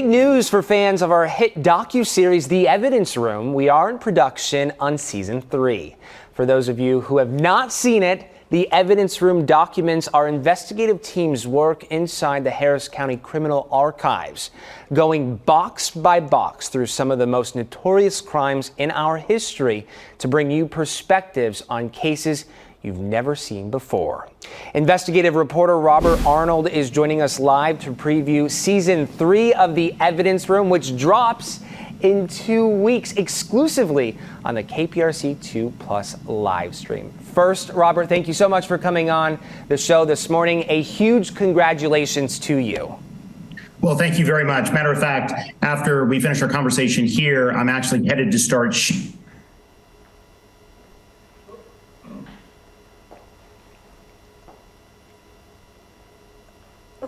Big news for fans of our hit docuseries, The Evidence Room. We are in production on season 3. For those of you who have not seen it, The Evidence Room documents our investigative team's work inside the Harris County Criminal Archives, going box by box through some of the most notorious crimes in our history to bring you perspectives on cases you've never seen before. Investigative reporter Robert Arnold is joining us live to preview season 3 of The Evidence Room, which drops in 2 weeks exclusively on the KPRC 2 Plus live stream. First, Robert, thank you so much for coming on the show this morning. A huge congratulations to you. Well, thank you very much. Matter of fact, after we finish our conversation here, I'm actually headed to start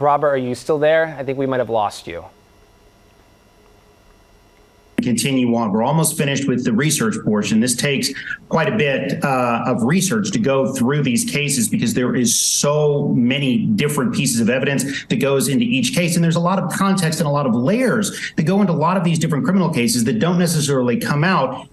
Robert, are you still there? I think we might have lost you. Continue on. We're almost finished with the research portion. This takes quite a bit of research to go through these cases because there is so many different pieces of evidence that goes into each case. And there's a lot of context and a lot of layers that go into a lot of these different criminal cases that don't necessarily come out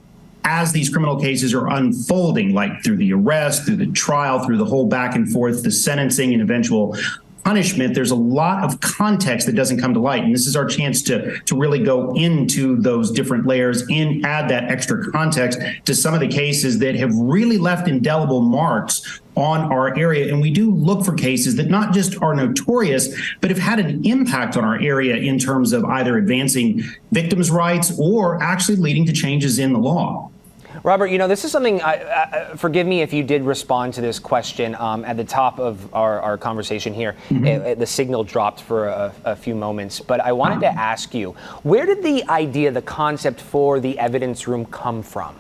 as these criminal cases are unfolding, like through the arrest, through the trial, through the whole back and forth, the sentencing and eventual punishment. There's a lot of context that doesn't come to light. And this is our chance to really go into those different layers and add that extra context to some of the cases that have really left indelible marks on our area. And we do look for cases that not just are notorious, but have had an impact on our area in terms of either advancing victims' rights or actually leading to changes in the law. Robert, you know, this is something, forgive me if you did respond to this question at the top of our conversation here. The signal dropped for a few moments, but I wanted to ask you, where did the idea, the concept for the evidence room come from?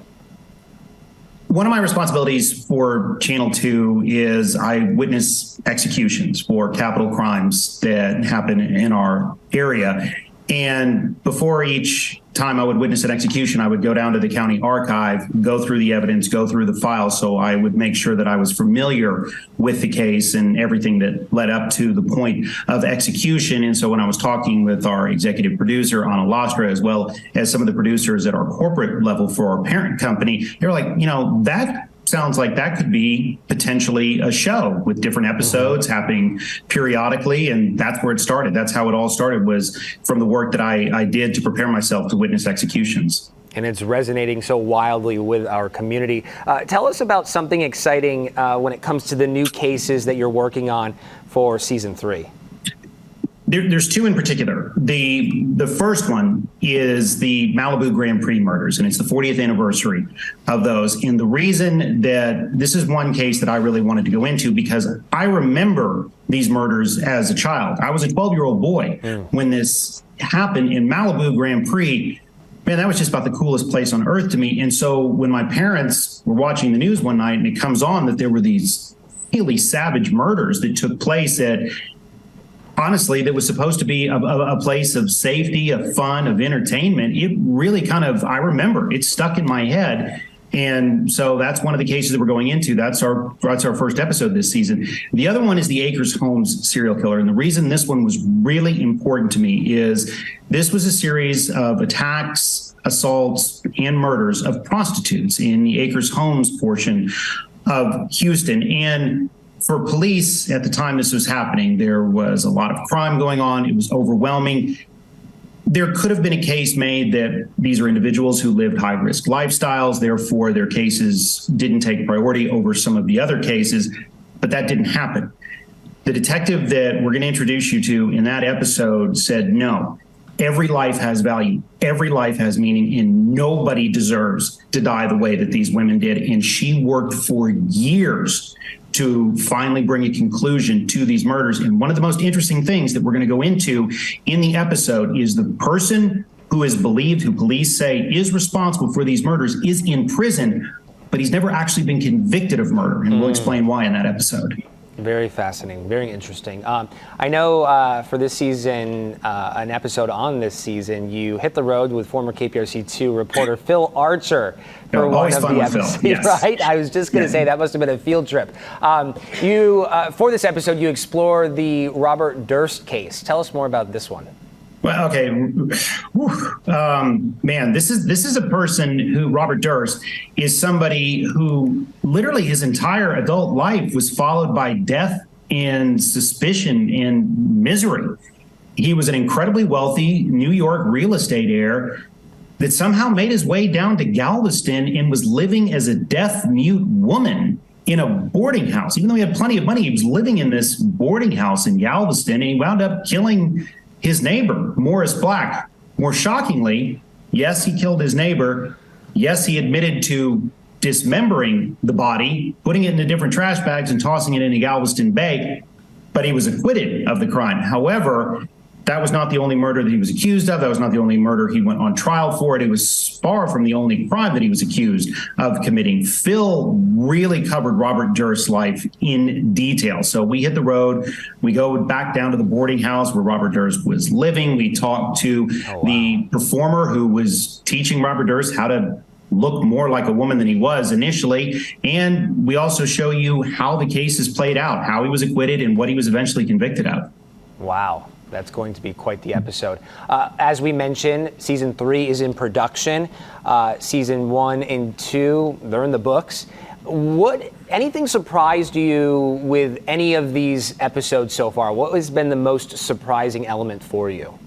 One of my responsibilities for Channel 2 is I witness executions for capital crimes that happen in our area. And before each time I would witness an execution, I would go down to the county archive, go through the evidence, go through the file. So I would make sure that I was familiar with the case and everything that led up to the point of execution. And so when I was talking with our executive producer, Anna Lastra, as well as some of the producers at our corporate level for our parent company, they were like, you know, that sounds like that could be potentially a show with different episodes happening periodically. And that's where it started. That's how it all started, was from the work that I did to prepare myself to witness executions. And it's resonating so wildly with our community. Tell us about something exciting when it comes to the new cases that you're working on for season 3. There's 2 in particular. The first one is the Malibu Grand Prix murders, and it's the 40th anniversary of those. And the reason that this is one case that I really wanted to go into, because I remember these murders as a child. I was a 12-year-old boy when this happened in Malibu Grand Prix. Man, that was just about the coolest place on earth to me. And so when my parents were watching the news one night and it comes on that there were these really savage murders that took place at, honestly, that was supposed to be a place of safety, of fun, of entertainment, it really kind of, I remember, it stuck in my head. And so that's one of the cases that we're going into. That's our first episode this season. The other one is the Acres Homes serial killer. And the reason this one was really important to me is this was a series of attacks, assaults, and murders of prostitutes in the Acres Homes portion of Houston. And for police at the time this was happening, there was a lot of crime going on. It was overwhelming. There could have been a case made that these are individuals who lived high-risk lifestyles, therefore their cases didn't take priority over some of the other cases, but that didn't happen. The detective that we're going to introduce you to in that episode said, no, every life has value, every life has meaning, and nobody deserves to die the way that these women did. And she worked for years to finally bring a conclusion to these murders. And one of the most interesting things that we're going to go into in the episode is the person who is believed, who police say is responsible for these murders, is in prison, but he's never actually been convicted of murder. And we'll explain why in that episode. Very fascinating, very interesting. I know for this season, an episode on this season, you hit the road with former KPRC2 reporter Phil Archer for one of the episodes, yes. Right? I was just going to say that must have been a field trip. For this episode, you explore the Robert Durst case. Tell us more about this one. Well, okay. Man, this is a person who, Robert Durst, is somebody who literally his entire adult life was followed by death and suspicion and misery. He was an incredibly wealthy New York real estate heir that somehow made his way down to Galveston and was living as a deaf-mute woman in a boarding house. Even though he had plenty of money, he was living in this boarding house in Galveston, and he wound up killing his neighbor, Morris Black. More shockingly, yes, he killed his neighbor. Yes, he admitted to dismembering the body, putting it into different trash bags and tossing it into Galveston Bay, but he was acquitted of the crime. However, that was not the only murder that he was accused of. That was not the only murder he went on trial for. It was far from the only crime that he was accused of committing. Phil really covered Robert Durst's life in detail. So we hit the road. We go back down to the boarding house where Robert Durst was living. We talked to the performer who was teaching Robert Durst how to look more like a woman than he was initially. And we also show you how the case is played out, how he was acquitted and what he was eventually convicted of. Wow. That's going to be quite the episode. As we mentioned, season 3 is in production. Season 1 and 2, they're in the books. Anything surprised you with any of these episodes so far? What has been the most surprising element for you?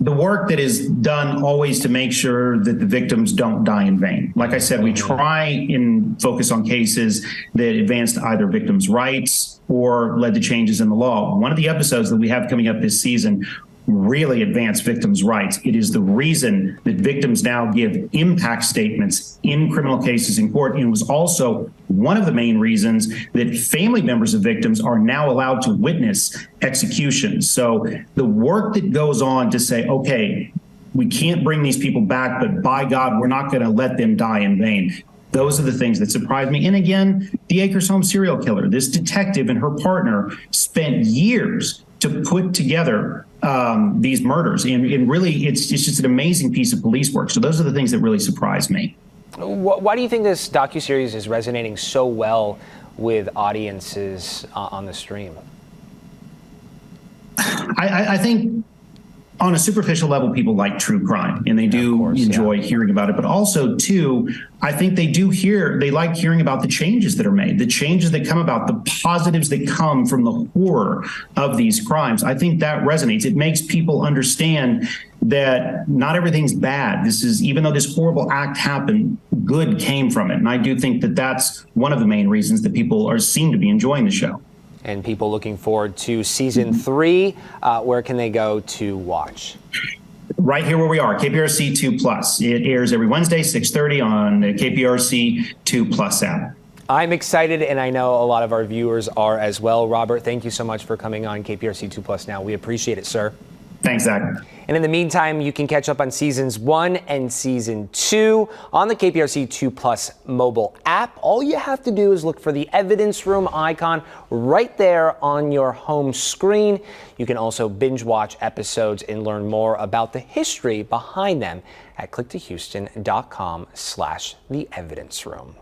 The work that is done always to make sure that the victims don't die in vain. Like I said, we try and focus on cases that advanced either victims' rights or led to changes in the law. One of the episodes that we have coming up this season really advanced victims' rights. It is the reason that victims now give impact statements in criminal cases in court, and it was also one of the main reasons that family members of victims are now allowed to witness executions. So the work that goes on to say, okay, we can't bring these people back, but by God, we're not going to let them die in vain. Those are the things that surprised me. And again, the Acres Home serial killer, this detective and her partner spent years to put together these murders. And really, it's just an amazing piece of police work. So those are the things that really surprised me. Why do you think this docuseries is resonating so well with audiences on the stream? I think on a superficial level, people like true crime and they do enjoy hearing about it. But also, too, I think they like hearing about the changes that are made, the changes that come about, the positives that come from the horror of these crimes. I think that resonates. It makes people understand that not everything's bad. Even though this horrible act happened, good came from it. And I do think that that's one of the main reasons that people seem to be enjoying the show. And people looking forward to season 3, where can they go to watch? Right here where we are, KPRC 2 Plus. It airs every Wednesday, 6:30 on the KPRC 2 Plus app. I'm excited, and I know a lot of our viewers are as well. Robert, thank you so much for coming on KPRC 2 Plus now. We appreciate it, sir. Thanks, Zach. And in the meantime, you can catch up on seasons 1 and season 2 on the KPRC 2 Plus mobile app. All you have to do is look for the Evidence Room icon right there on your home screen. You can also binge watch episodes and learn more about the history behind them at clicktohouston.com/theevidenceroom.